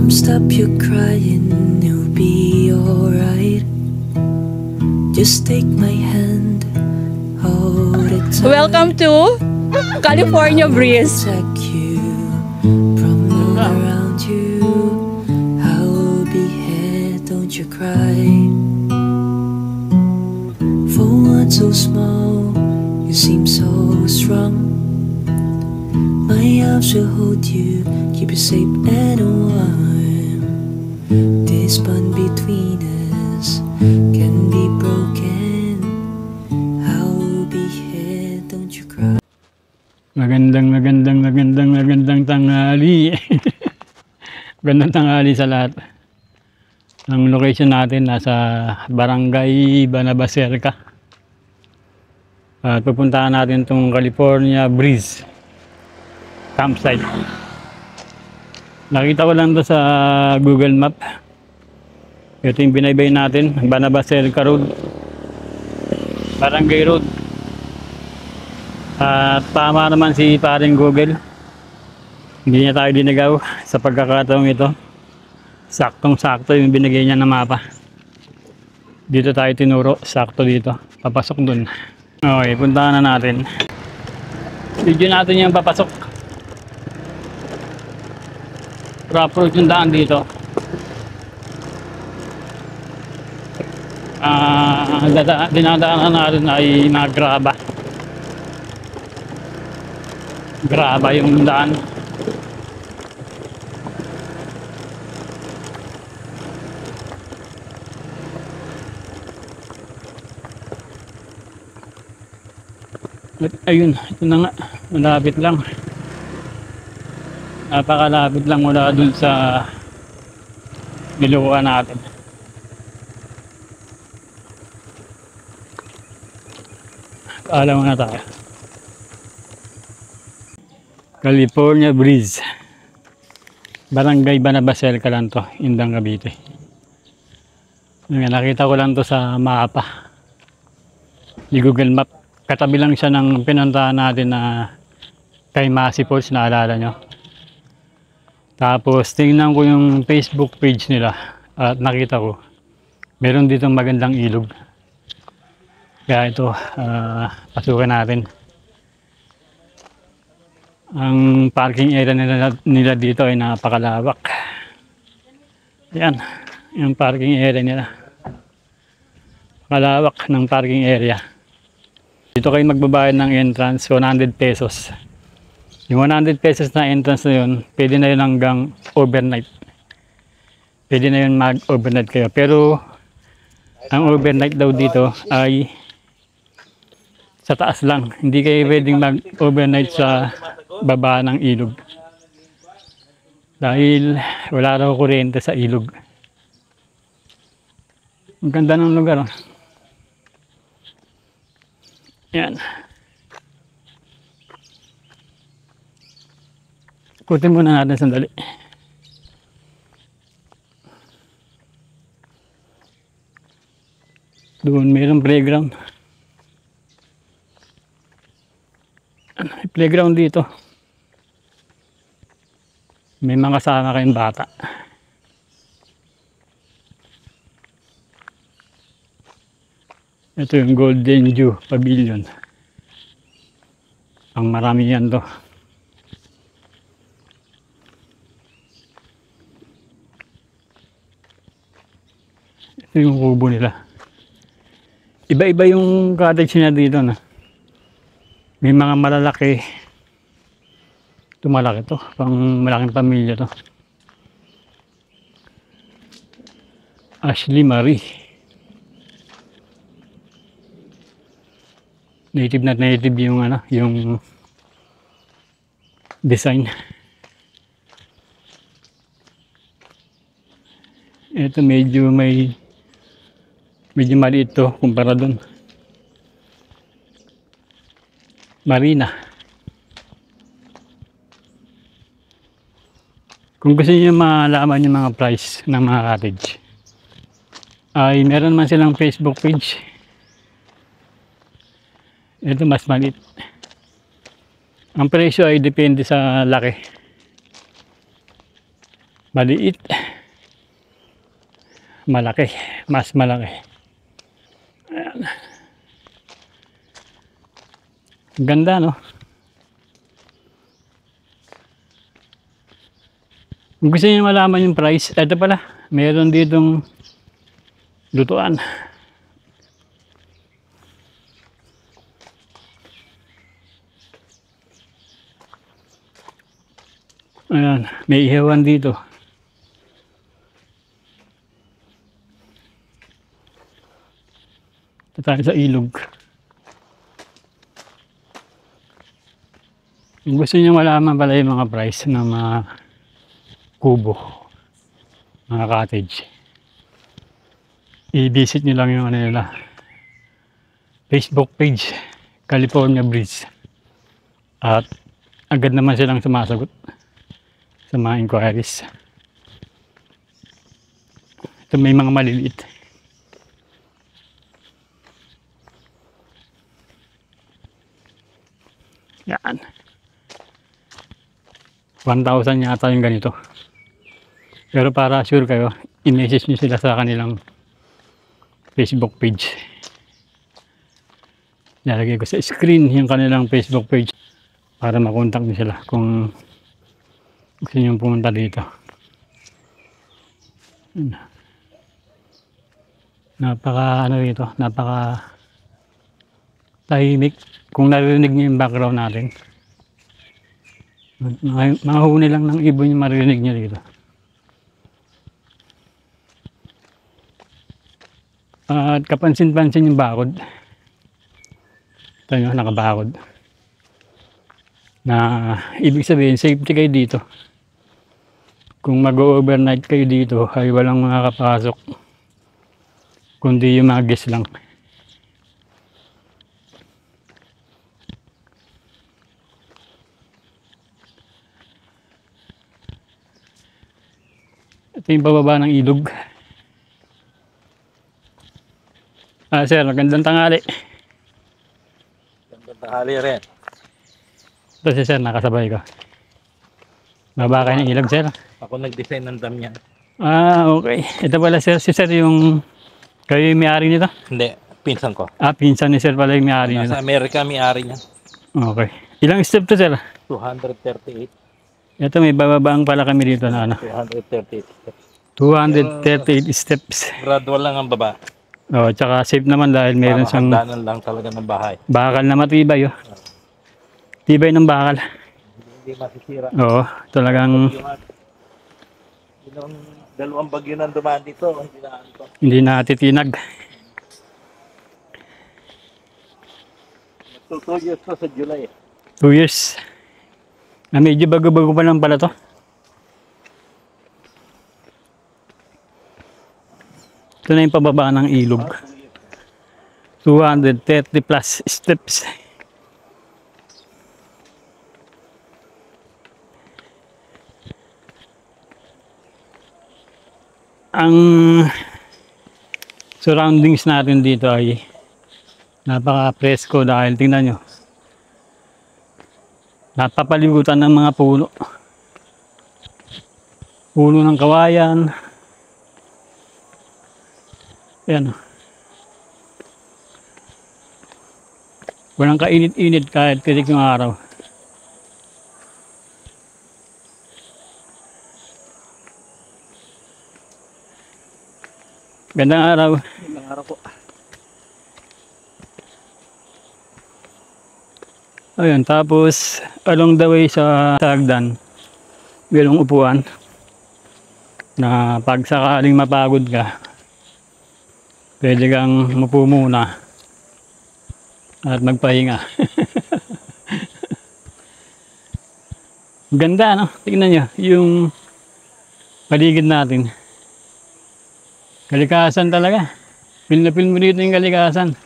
Mom, stop your crying, it'll be alright. Just take my hand, hold it tight. Welcome to California Breeze. Protect you from all around you. I will be here, don't you cry. For one so small, you seem so strong. My arms will hold you, keep you safe and warm. This bond between us can be broken. I will be here, don't you cry. Magandang tanghali. Magandang tanghali sa lahat. Ang location natin nasa Barangay Banabaserca. At pupuntahan natin itong California Breeze campsite. Nakita ko lang ito sa Google Map. Ito yung binaybay natin, Banabaserca Road, Barangay Road. At tama naman si paring Google. Hindi niya tayo dinigaw sa pagkakataong ito. Saktong-sakto yung binigay niya na mapa. Dito tayo tinuro, sakto dito. Papasok dun. Okay, puntahan na natin. Video natin yung papasok. Approach yung daan dito. Dinadaanan natin ay nagraba. Graba yung daan. At ayun, ito na nga. Malapit lang. Napakalapit lang mula dun sa nilukuan natin. Paalam na tayo. California Breeze, Barangay Banabaserca lang to, Indang Cavite. Nakita ko lang to sa mapa, di Google Map. Katabi lang siya ng pinuntahan natin na kay Masi Falls, naalala nyo. Tapos tingnan ko yung Facebook page nila at nakita ko meron ditong magandang ilog. Kaya ito, pasukan natin. Ang parking area nila dito ay napakalawak. Yan, yung parking area nila. Kalawak ng parking area. Dito kayo magbabayad ng entrance, 100 pesos. Yung 100 pesos na entrance na yun, pwede na yun hanggang overnight. Pwede na yun mag-overnight kayo. Pero, ang overnight daw dito ay sa taas lang. Hindi kayo pwedeng mag-overnight sa baba ng ilog. Dahil wala raw kuryente sa ilog. Ang ganda ng lugar. Oh. Yan. Ikutin muna natin sandali. Doon mayroong playground. May playground dito. May mga kasama kayong bata. Ito yung Golden Dew Pavilion. Ang marami yan to. Ito yung kubo nila. Iba-iba yung cottage nila dito na. May mga malalaki. Ito malaki to. Pang malaking pamilya to. Ashley Marie. Native na native yung ano, yung design. Ito medyo maliit to kumpara dun. Marina. Kung gusto niyo malaman yung mga price ng mga cottage, ay meron man silang Facebook page. Ito mas maliit. Ang presyo ay depende sa laki. Maliit. Malaki. Mas malaki. Ayan. Ganda, no? Kung gusto niyo malaman yung price, ito pala, meron ditong lutuan. Ayan, may ihewan dito. Ito tayo sa ilog. Kung gusto niyo malaman pala yung mga price ng mga kubo, mga cottage, i-visit nyo lang yung ano nila, Facebook page, California Breeze, at agad naman silang sumasagot sa mga inquiries. Ito may mga maliliit. Yan. 1,000 yata yung ganito. Pero para sure kayo, i-message nyo sila sa kanilang Facebook page. Lalagay ko sa screen yung kanilang Facebook page para makontak nyo sila kung gusto nyo pumunta dito. Napaka ano dito, napaka tahimik. Kung narinig nyo yung background natin, mga huni lang ng ibon yung marinig nyo dito. At kapansin-pansin yung bakod. Ito nyo, nakabakod. Na ibig sabihin, safety kayo dito. Kung mag-overnight kayo dito, ay walang makakapasok. Kundi yung mga guest lang. Ito yung pababa ng ilog. Sir, magandang tanghali. Magandang tanghali rin. Ito si sir, nakasabay ko. Baba kayo ng ilog, sir. Ako nag-design ng dam niyan. Okay. Ito pala sir, si sir yung kayo yung may-ari nito? Hindi, pinsan ko. Pinsan ni sir pala yung may-ari nito. Nasa Amerika may-ari niya. Okay. Ilang step to sir? 238. Ito may bababang pala kami dito na ano. 238 steps. 238 steps. Gradual lang ang baba. Tsaka safe naman dahil meron siyang Hagdanan lang talaga ng bahay. bakal na matibay. Tibay ng bakal. Hindi masisira. Oo, talagang Yung dalawang bagyo nang dumaan dito, hindi natitinag. Magto 2 years to sa July. 2 years. Na medyo bago-bago pa lang pala to. Ito na yung pababa ng ilog. 230 plus steps. Ang surroundings natin dito ay napaka-presko dahil tingnan nyo. Napapalibutan ng mga puno. Puno ng kawayan. Ayan. Walang kainit-init kahit titik ng araw. Gandang araw. Gandang araw po. Ayun, tapos along the way sa hagdan, mayroong upuan na pag sakaling mapagod ka, pwede kang umupo muna at magpahinga. Ganda, no? Tignan nyo yung paligid natin. Kalikasan talaga. Feel na feel mo dito yung kalikasan.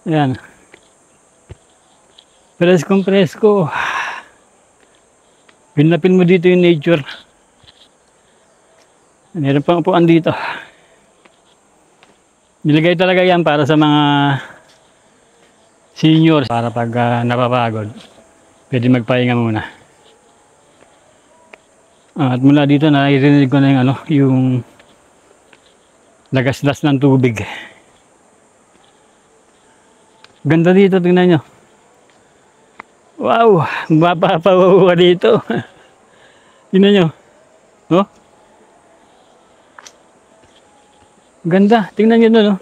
Ayan. Preskong presko. Feel na feel mo dito yung nature. Meron pang upuan dito. Nilagay talaga yan para sa mga seniors. Para pag napapagod, pwede magpahinga muna. At mula dito naririnig ko na yung ano, yung lagaslas ng tubig. Ganda dito, tingnan nyo. Wow, mapapawaw ka dito. Tingnan nyo. Oh. Ganda, tingnan nyo doon. Oh.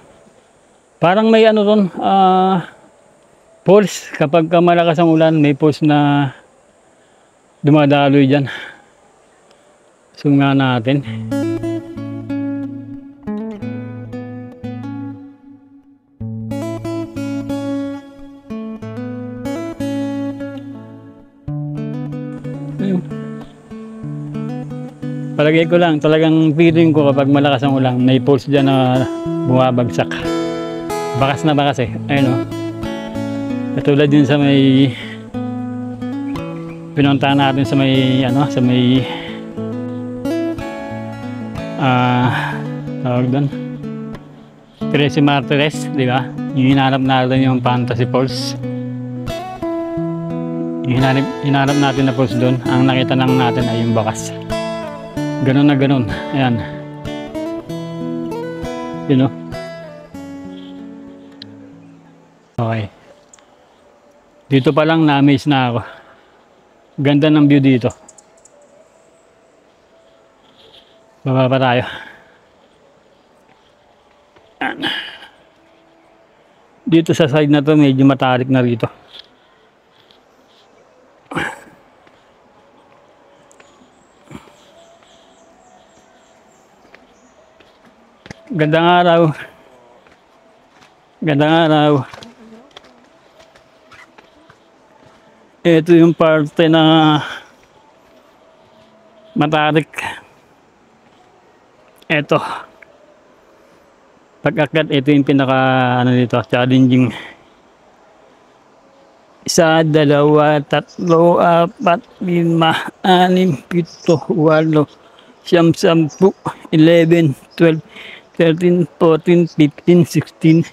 Parang may ano ron, falls. Kapag malakas ang ulan, may falls na dumadaloy dyan. Zoom nga natin. Ayun. Palagay ko lang, talagang feeling ko kapag malakas ang ulan, may falls dyan na bumabagsak. Bakas na bakas eh. Ayun o. Katulad din sa may pinuntahan natin sa may ano, sa may tawag doon, Tres Martires, di ba? Yung hinanap natin yung Fantasy Falls. Yung hinanap natin na falls doon, ang nakita lang natin ay yung bakas. Ganun na ganun. Ayan. You know? Okay. Dito pa lang na-amaze na ako. Ganda ng view dito. Baba pa tayo. Dito sa side na to medyo matarik na rito. Gandang araw. Gandang araw. Ito yung parte na matarik. Ito. Pag-akyat, ito yung pinaka ano dito, challenging. 1, 2, 3, 4, 5, 6, 7, 8, 9, 10, 11, 12, 13, 14, 15, 16,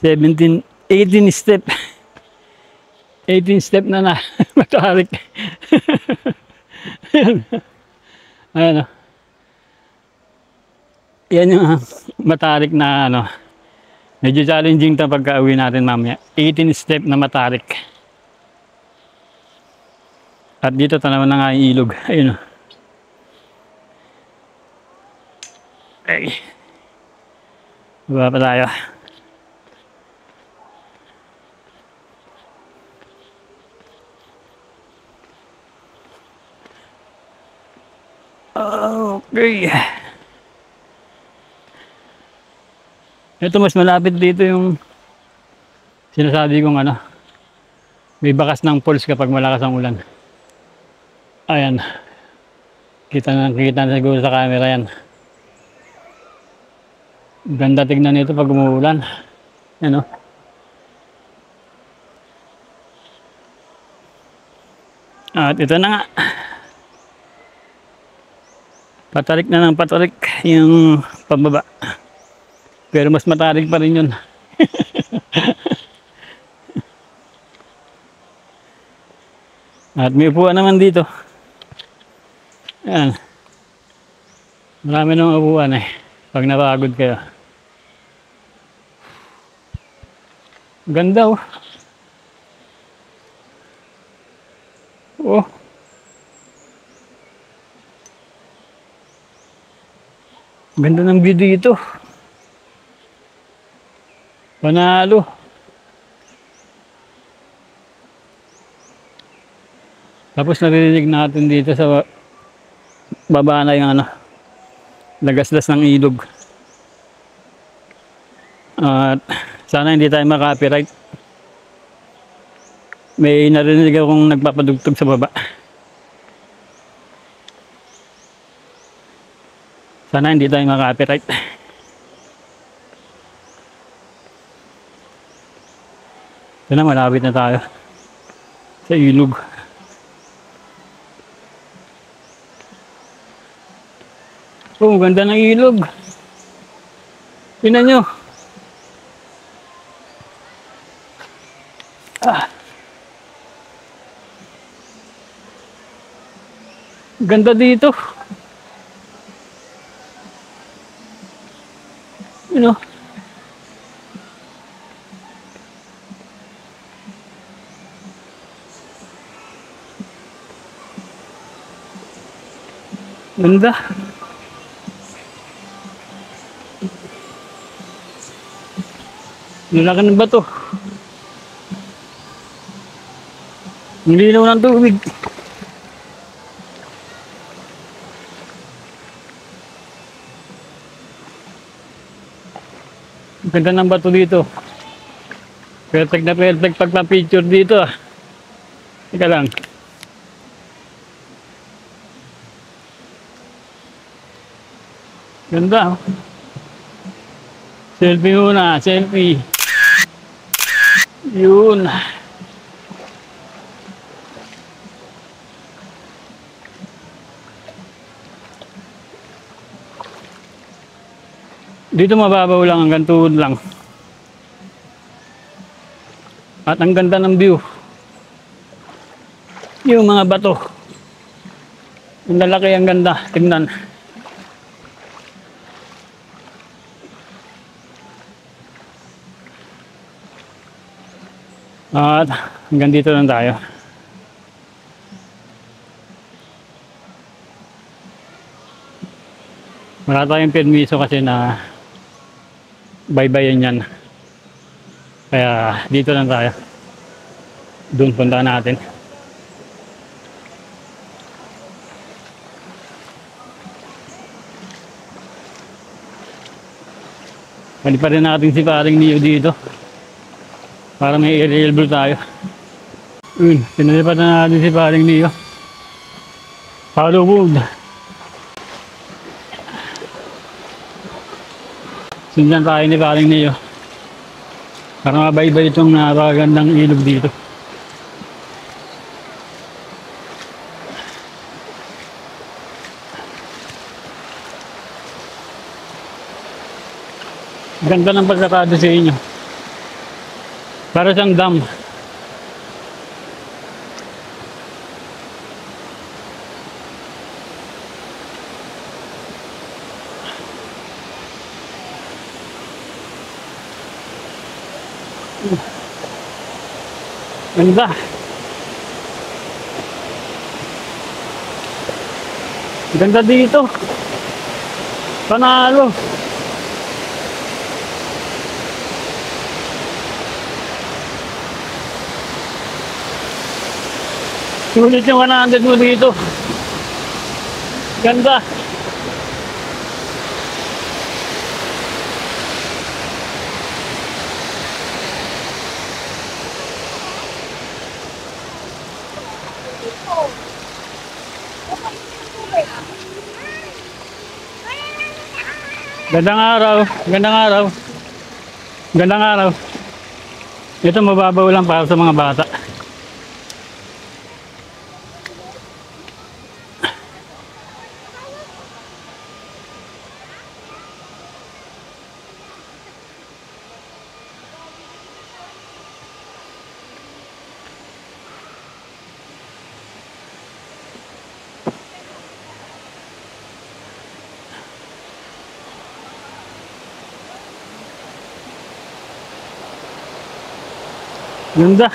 17, 18 step. 18 step na matarik. Ayan o. Yan yung matarik na ano. Medyo challenging ito pagka-uwi natin mamaya. 18 step na matarik. At dito tanawan na nga yung ilog. Ayun o. Ay. Baba pa tayo. Okay. Ito mas malapit dito yung sinasabi kong ano. May bakas ng falls kapag malakas ang ulan. Ayan. Kita na siguro sa camera yan. Ganda tignan nito pag umuulan. Ano? At ito na nga. Patarik na ng patarik yung pababa. Pero mas matarik pa rin yun. At may upuan naman dito. Ayan. Marami nang upuan eh. Pag napagod kayo. Ganda oh. Oh. Ganda ng view dito. Panalo. Tapos naririnig natin dito sa baba na yung ano, lagaslas ng ilog. At sana hindi tayo maka-copyright. May narinig akong nagpapadugtog sa baba. Sana hindi tayo maka-copyright. Ito na, malapit na tayo sa ilog. Oh, ganda ng ilog. Tingnan nyo. Ganda dito. You know. Ganda. Nilaki ng bato. Ang linaw ng tubig. Ang ganda ng bato dito. Perfect na perfect pagpa-picture dito ah. Teka lang. Ganda oh. Selfie muna, selfie. Yun. Dito mababaw lang, hanggang tuhod lang. At ang ganda ng view. Yung mga bato. Ang lalaki, ang ganda. Tingnan. At hanggang dito lang tayo. Wala tayong permiso kasi na baybayin yan. Kaya dito lang tayo. Doon punta natin. Pwede pa rin natin si paring Neo dito. Para may available tayo. Pinalipat na natin si paring Neo. Hollow wood. Sundan tayo ni paring Neo. Para mabaybay itong napakagandang ilog dito. Ganda ng pagkakado sa inyo. Para siyang dam. Ganda. Ganda dito. Panalo. Sulit yung 100 mo dito. Ganda. Gandang araw. Gandang araw. Gandang araw. Ito mababaw lang para sa mga bata. Ganda.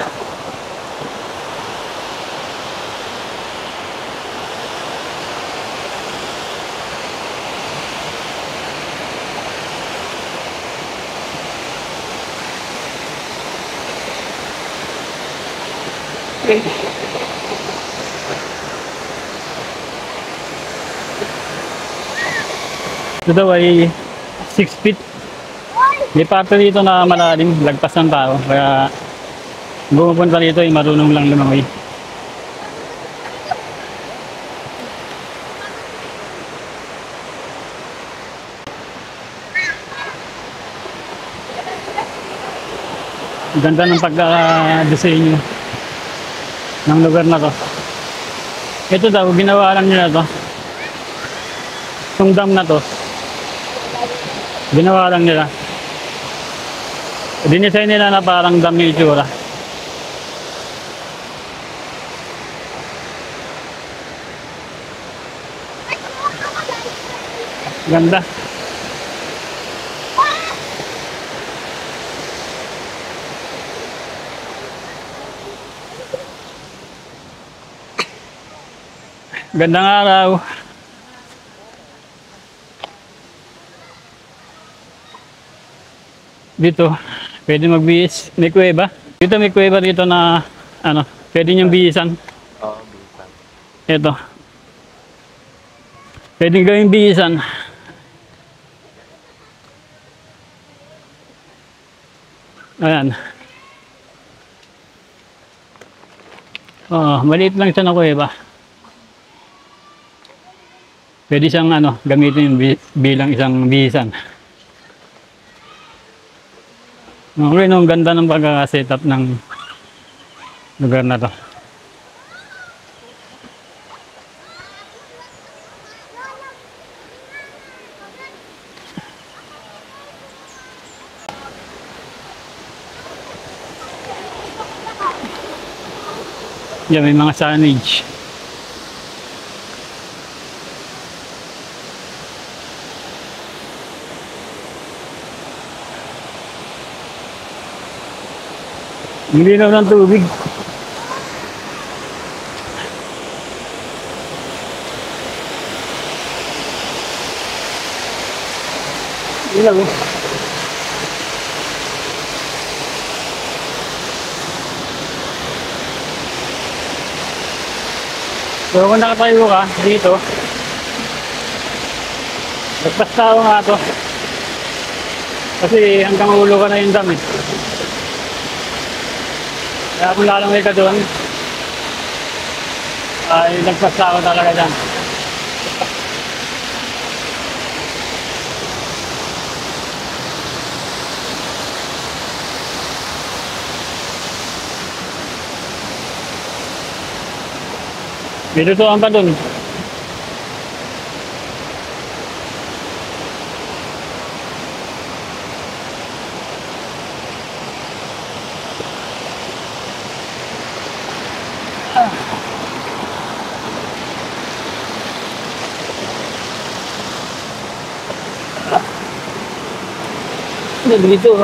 Ito daw ay 6 feet. May parte dito na malalim, lagpas ng tao. Kaya bumupunta dito ay marunong lang lumangoy. Ganda ng pagka-disenyo ng lugar na to. Ito daw, ginawa lang nila to. Itong dam na to, ginawa lang nila. Dinesign nila na parang dam yung itsura. Ganda. Gandang araw. Dito, pwede magbihis. May kuweba. Dito may kuweba dito na ano, pwede niyong bihisan. Oo, bisan. Ito. Pwede gawing bihisan. Ayan. Oh, maliit lang siya na kuweba. Pwede siyang ano, gamitin bilang isang bihisan. Okay, no, ang ganda ng pagkaka-setup ng lugar na to. Yan, may mga signage. Ang linaw ng tubig. Ilaw. So kung nakatayo ka dito, nagpastao nga to. Kasi hanggang ulo ka na yung damit. Kaya kung lalangoy ka doon, ay nagpastao talaga dyan. Binutuan pa doon. Dito.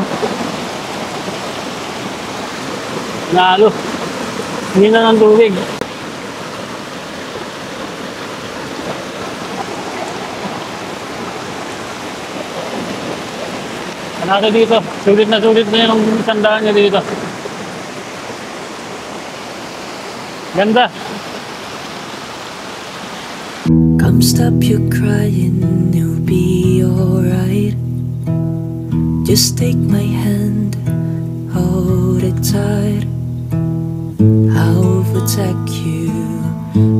Nalo. Hindi na ng tubig. Ano dito? Sulit na yung sandaan niya dito. Ganda. Come stop your crying, it'll be alright. Just take my hand, hold it tight. I'll protect you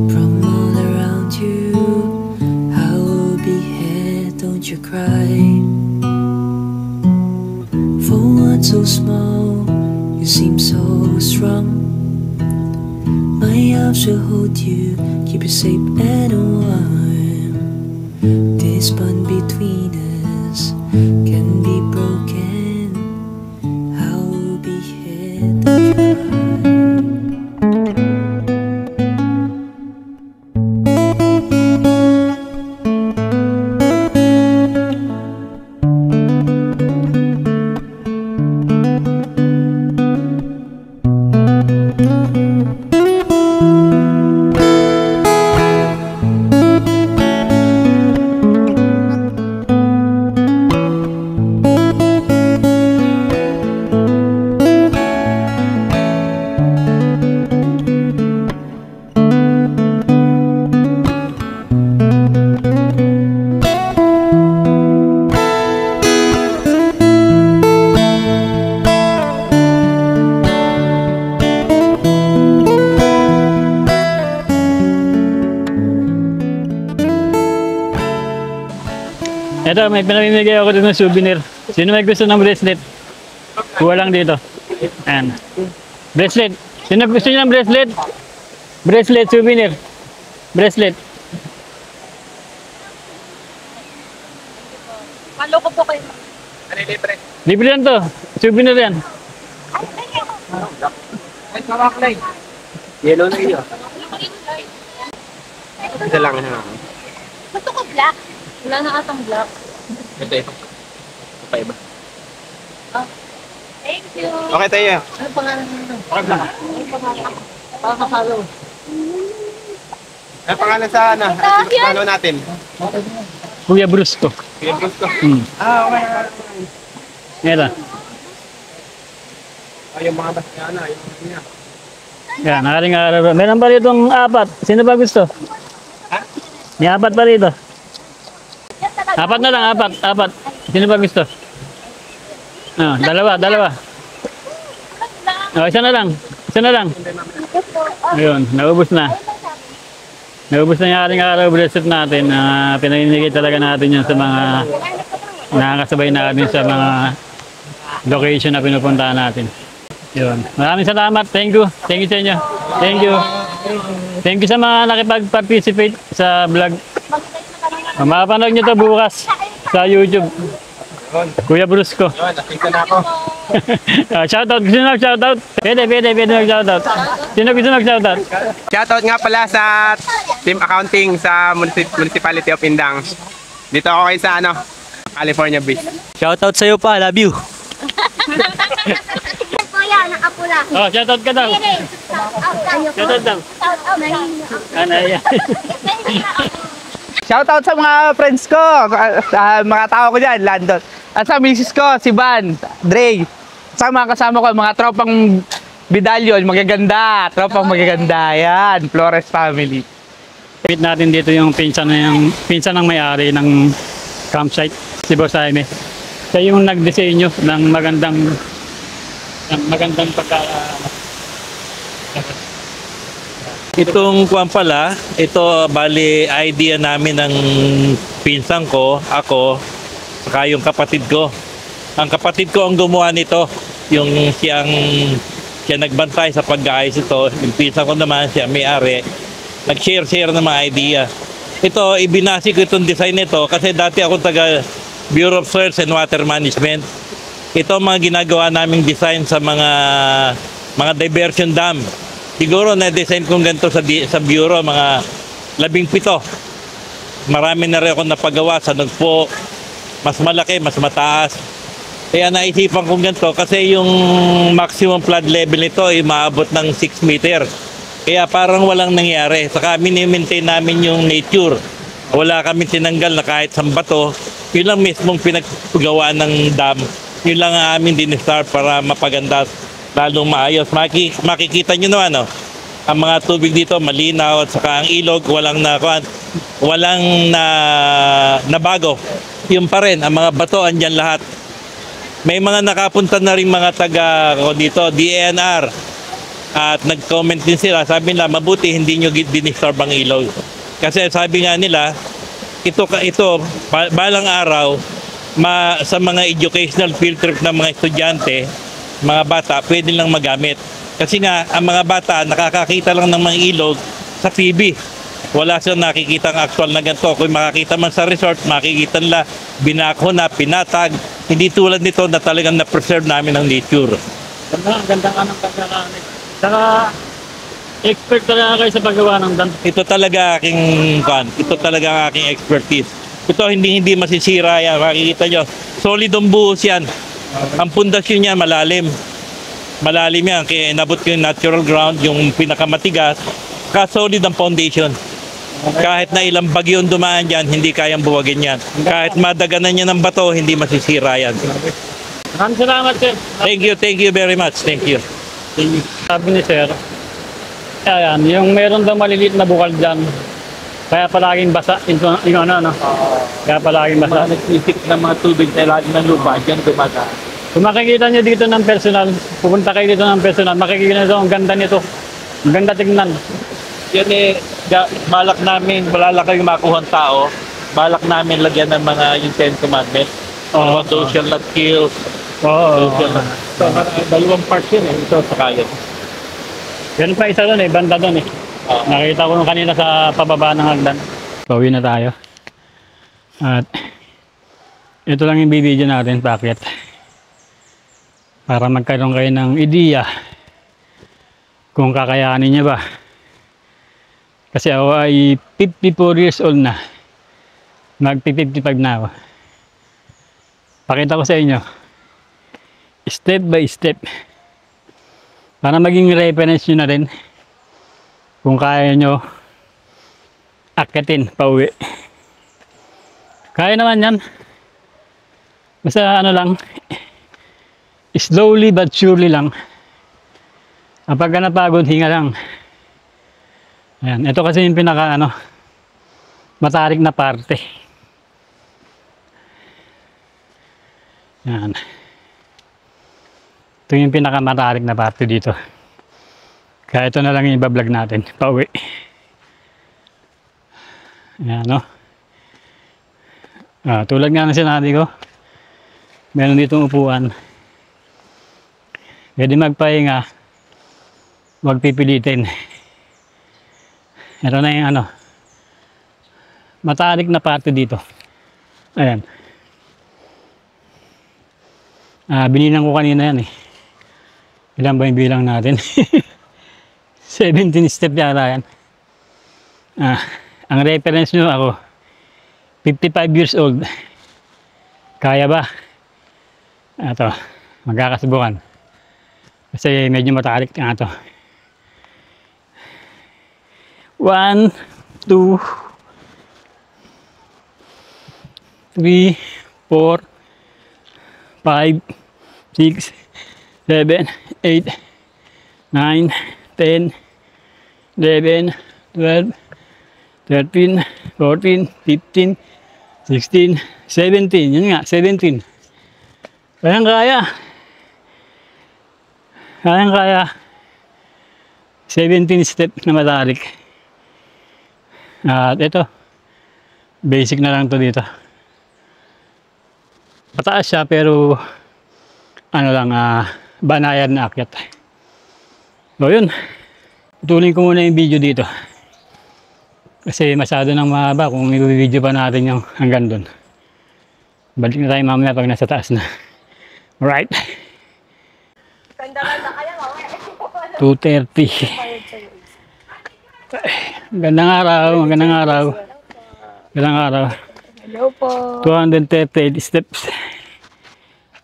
from all around you. I'll be here, don't you cry. For one so small, you seem so strong. My arms will hold you, keep you safe and warm. This bond between us can be broken. I'll be here, don't you cry. Ito, may pinamimigay ako dito ng souvenir. Sino may gusto ng bracelet? Kuha lang dito. Ayan. Bracelet. Sino gusto niya ng bracelet? Bracelet, souvenir. Bracelet. Palo ko po kayo. Libre. Libre lang to. Souvenir yan. Ay, kamaklay. Yellow na iyo. Isa lang na. Gusto ko black. Wala na atang black. Ito. Pa iba. Thank you. Okay tayo. Ano pangalan nito? Pakakalo. Ano pangalan sa ano? Ano natin? Kuya Brusco. Kuya Brusco. Okay. Ito. Yung mga bas niya, yung mga niya. Yan, nakaling araw. Meron pa rito 4. Sino ba gusto? Ha? May 4 pa rito. 4 na lang, 4. Sino ba gusto? Dalawa. Isa na lang. Ayun, naubos na. Naubos na yung ating araw bracelet natin. Pinaninigay talaga natin yan sa mga nakakasabay natin sa mga location na pinupuntahan natin. Yun. Maraming salamat. Thank you. Thank you sa inyo. Thank you. Thank you sa mga nakipag-participate sa vlog. Mapapanood nyo to bukas sa YouTube. Kuya Brusco. Yun, nakita na ako. Shoutout. Gusto nyo mag-shoutout? Pwede mag-shoutout. Sino gusto mag-shoutout? Shoutout nga pala sa team accounting sa Municipality of Indang. Dito ako kayo sa California Beach. Shoutout sa'yo pa, love you. Kuya, nakapula. Shoutout ka daw. Shoutout daw. Ano yan? Shoutout sa mga friends ko, sa mga tao ko dyan, Landon. At sa misis ko, si Van, Dre. Sa mga kasama ko, mga tropang Bidalyon, magaganda. Tropang magaganda. Yan, Flores family. Meet natin dito yung pinsan ng may-ari ng campsite, si Boss Jaime. Siya yung nagdisenyo ng magandang pagka... Itong kuwan pala, ito bali idea namin ng pinsan ko, ako, saka yung kapatid ko. Ang kapatid ko ang gumawa nito, yung siya nagbantay sa pag-aayos ito. Yung pinsan ko naman, siya may-ari, nag-share ng mga idea. Ito, ibinasi ko itong design nito kasi dati ako taga Bureau of Soils and Water Management. Ito ang mga ginagawa naming design sa mga diversion dam. Siguro na-design kong ganito sa bureau, mga 17. Marami na rin ako napagawa sa Nagpo, mas malaki, mas mataas. Kaya naisipan kong ganito kasi yung maximum flood level nito ay maabot ng 6 meter. Kaya parang walang nangyari. Saka mini-maintain namin yung nature. Wala kami tinanggal na kahit sa bato. Yun lang mismong pinaggawa ng dam. Yun lang ang amin dinistar para mapaganda, lalong maayos. Makikita nyo naman, ang mga tubig dito malinaw at saka ang ilog walang nabago. Yung pa rin, ang mga bato andyan lahat. May mga nakapunta na rin mga taga dito, DNR. At nag-comment din sila, sabi nila mabuti hindi nyo dinisturb ang ilog. Kasi sabi nga nila, ito balang araw, sa mga educational field trip ng mga estudyante, mga bata, pwede lang magamit. Kasi nga, ang mga bata, nakakakita lang ng mga ilog sa TV. Wala silang nakikita ang actual na ganito. Kung makakita man sa resort, makikita nila, binako na, pinatag. Hindi tulad nito na talagang na-preserve namin ang nature. Ganda nga ng pagkakamit. Saka, expert talaga kayo sa paggawa ng dam. Ito talaga ang aking expertise. Ito hindi masisira yan. Makikita nyo, solid ang buhos yan. Ang pundasyon niya malalim. Malalim yan. Kaya inabot ko yung natural ground, yung pinakamatigas. Solid ang foundation. Kahit na ilang bagyo dumaan dyan, hindi kayang buwagin yan. Kahit madaganan niya ng bato, hindi masisira yan. Maraming salamat, sir. Thank you very much. Thank you. Sabi ni sir, ayan, yung meron daw maliliit na bukal dyan, kaya palaging basa, yung ano. Kaya palaging basa. Nagsisik ng mga tubig na lagi ng lupa, dyan dumaga. Kung makikita nyo dito ng personal, pupunta kayo dito ng personal, makikita nyo ang ganda nito. Ang ganda tignan. Yan balak namin, wala lang kayong makuha ng tao, balak namin lagyan ng mga yung 10 commandments. Thou shall not kill. So, dalawang parts yun ito sa kayan. Yan pa isa doon banda doon Nakita ko nung kanina sa pababa ng hagdan. Pauwi na tayo. At ito lang yung video natin, packet. Para magkaroon kayo ng ideya kung kakayanin niya ba. Kasi ako ay 54 years old na. Magpi-55 na ako. Pakita ko sa inyo. Step by step. Para maging reference nyo na rin. Kung kaya nyo akyatin pa uwi. Kaya naman yan. Basta ano lang. Slowly but surely lang. Kapag ka napagod, hinga lang. Ayan. Ito kasi yung pinaka matarik na parte. Ayan. Ito yung pinaka matarik na parte dito. Kaya ito na lang yung ibablog natin. Pauwi. Ayan, no? Tulad nga ng sinabi ko, meron ditong upuan. Pwede magpahinga. Huwag pipilitin. Ito na yung matarik na parte dito. Ayan. Binilang ko kanina yan eh. Ilan ba yung bilang natin? 17 step yata yan. Ang reference nyo ako, 55 years old. Kaya ba? Ito, magkakasubukan. Kasi medyo matarik nga ito. 1, 2, 3, 4, 5, 6, 7, 8, 9, 10, 11, 12, 13, 14, 15, 16, 17. Yun nga, 17. Kayang-kaya. Kayang-kaya. 17 step na matarik. At ito, basic na lang to dito. Pataas siya pero banayan na akyat. So yun, putulin ko muna yung video dito. Kasi masyado nang mahaba kung i-video pa natin yung hanggang dun. Balik na tayo mamaya pag nasa taas na. Alright. 2:30. Magandang araw, magandang araw. Magandang araw. Hello po. 238 steps.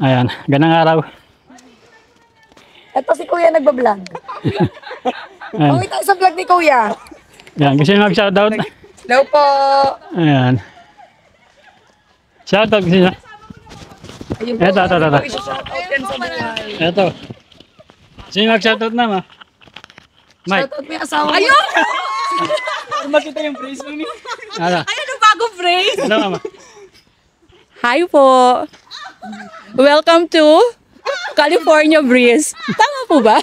Ayan, magandang araw. Ito si Kuya nagbablog. Ayan, Pawit tayo sa vlog ni Kuya. ayan. Gusto nyo mag-shoutout? Hello po. Ayan. Shoutout gusto nyo? Ayun po. Ito. Shoutout yan sa buhay. Ito. Gusto nyo mag-shoutout na ma? Mike. Shoutout mo yung asawa mo. Ayun! Makita yung praise mo ni. Ano? Ano bagong phrase? Ano mama? Hi po. Welcome to California Breeze. Tama po ba?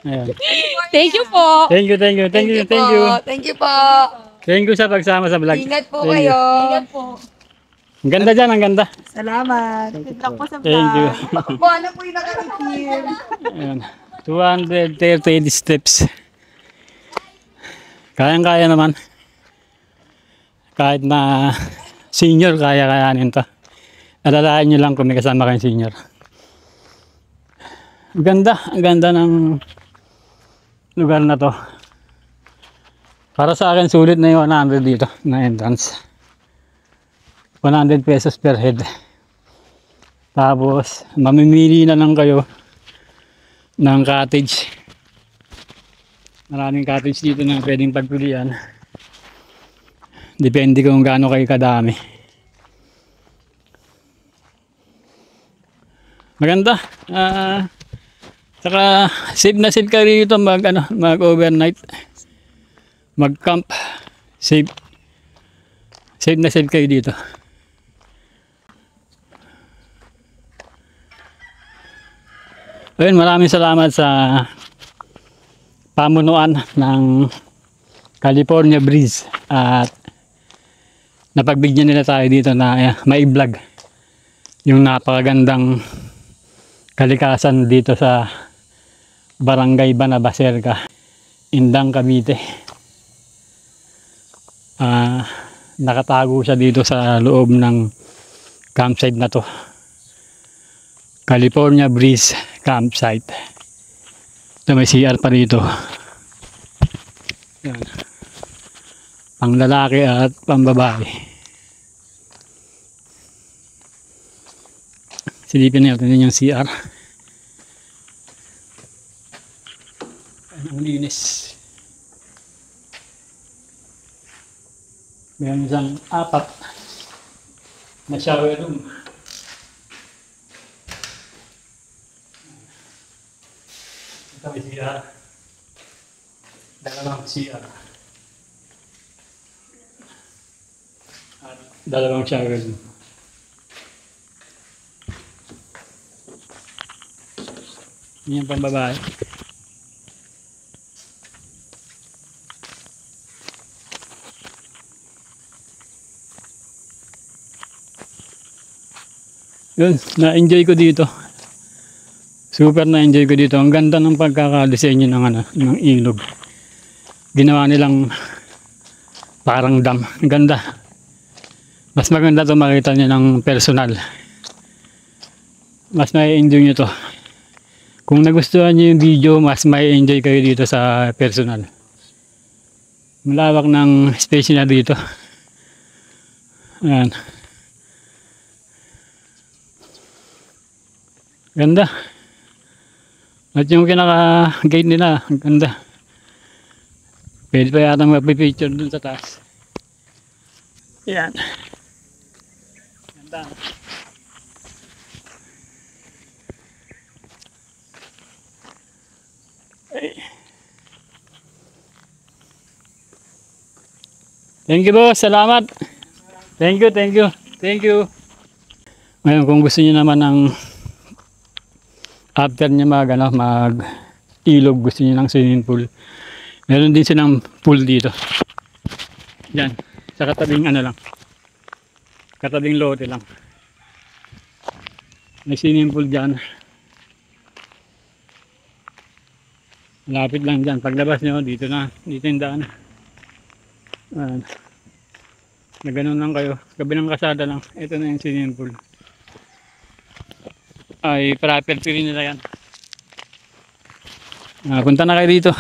Ayan. Thank you po. Thank you. Thank you po. Thank you sa pagsama sa vlog. Ingat po Thank you. kayo. Ingat po. Ang ganda dyan, ang ganda. Salamat. Good luck po sa vlog. Thank you. Ano po yung nakakapil? Ayan. 238 steps. Kayang-kaya naman. Kahit na senior, kaya-kayanin to. Alalayan nyo lang kung may kasama kayong senior. Ang ganda ng lugar na to. Para sa akin, sulit na yung 100 dito na entrance. 100 pesos per head. Tapos, mamimili na lang kayo ng cottage. Maraming cottage dito na pwedeng pagpilian. Depende kung gaano kayo kadami. Maganda. Saka safe na safe kayo dito mag overnight. Mag camp. Safe na safe kayo dito. Ayun, maraming salamat sa pamunuan ng California Breeze at napagbigyan nila tayo dito na mai-vlog yung napakagandang kalikasan dito sa Barangay Banabaserca, Indang, Cavite. Nakatago siya dito sa loob ng campsite na to, California Breeze Campsite. Ito, may CR pa dito. Yan. Pang lalaki at pang babae. Silipin natin din yung CR. Ang linis. Meron isang 4 na shower room. Ito may CR. Dalawang CR. At dalawang shower room. Yan pang babae. Yun, na-enjoy ko dito. Super na-enjoy ko dito. Ang ganda ng pagkakadesenyo ng ilog. Ginawa nilang parang dam. Ang ganda. Mas maganda ito makita niyo ng personal. Mas may enjoy nyo to. Kung nagustuhan niyo yung video, mas may enjoy kayo dito sa personal. Malawak ng space na dito. Ayan. Ganda. At yung kinaka-gate nila, ang ganda. Pwede pa yata mapipicture dun sa taas. Ayan. Ganda. Ay. Thank you boss, salamat. Thank you, thank you, thank you. Ngayon kung gusto niyo naman ng after niya mag ilog, gusto niyo ng swimming pool. Meron din silang pool dito. Yan, sa katabing lang. Katabing lote lang. May swimming pool diyan. Lapit lang dyan. Paglabas nyo, dito yung daan. Na ganun lang kayo. Kabilang kasada lang. Ito na yung swimming pool. Ay, property rin nila yan. Punta na kayo dito.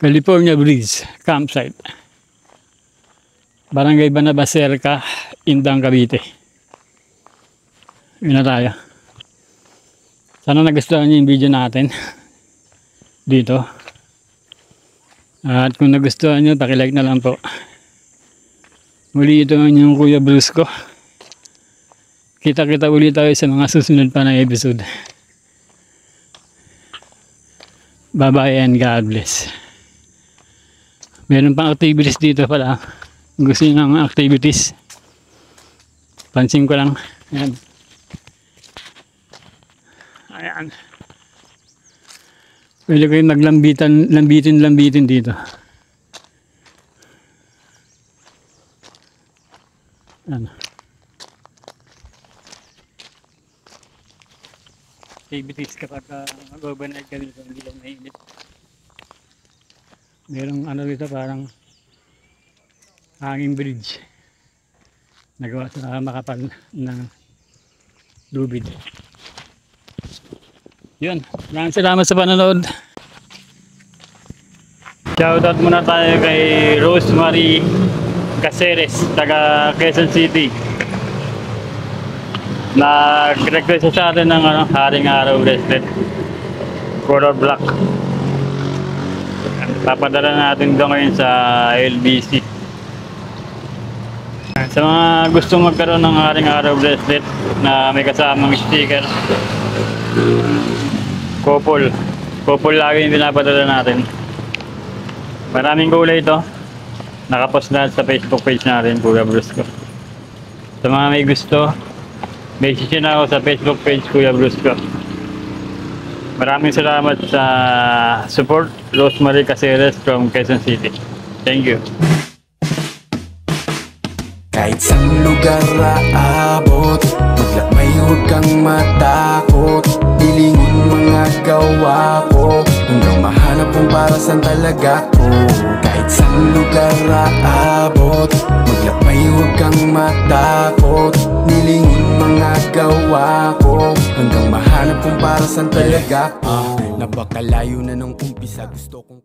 California Bridge Campsite. Barangay Banabaserca, Indang, Cavite. Yun na tayo. Sana nagustuhan niyo yung video natin dito. At kung nagustuhan niyo, paki-like na lang po. Muli ito ang inyong Kuya Brusco. Kita-kita ulit tayo sa mga susunod pa na episode. Bye-bye and God bless. Meron pang activities dito pala. Gusto niyo ng activities? Pansin ko lang. Ayan. Ayan. Pwede kayo lambitin dito. Ayan. Activities kapag mag-overnight ka dito, hindi lang mainit. Merong dito parang hanging bridge. Nagawa sa makapal na lubid. Yun, maraming salamat sa panonood. Shoutout muna tayo kay Rosemary Caceres, taga Quezon City. Nag-request sa atin ng Haring Araw bracelet, color black. Papadala natin doon ngayon sa LBC. Sa mga gustong magkaroon ng Haring Araw bracelet na may kasamang sticker, couple lagi yung pinapadala natin. Maraming kulay ito. Nakapost na sa Facebook page natin, Kuya Brusco. Sa mga may gusto, message na ako sa Facebook page, Kuya Brusco. Maraming salamat sa support. Rosemary Caceres from Quezon City. Thank you. Kahit saan lugar aabot, maglakbay huwag kang matakot. Pilingon mga gawa ko, hanggang mahanap kung para saan talaga ko. Kahit saan lugar aabot, maglakbay huwag kang matakot. Nilingon mga gawa ko, hanggang mahanap kung para saan talaga ko. Napakalayo na nung umpisa, gusto kong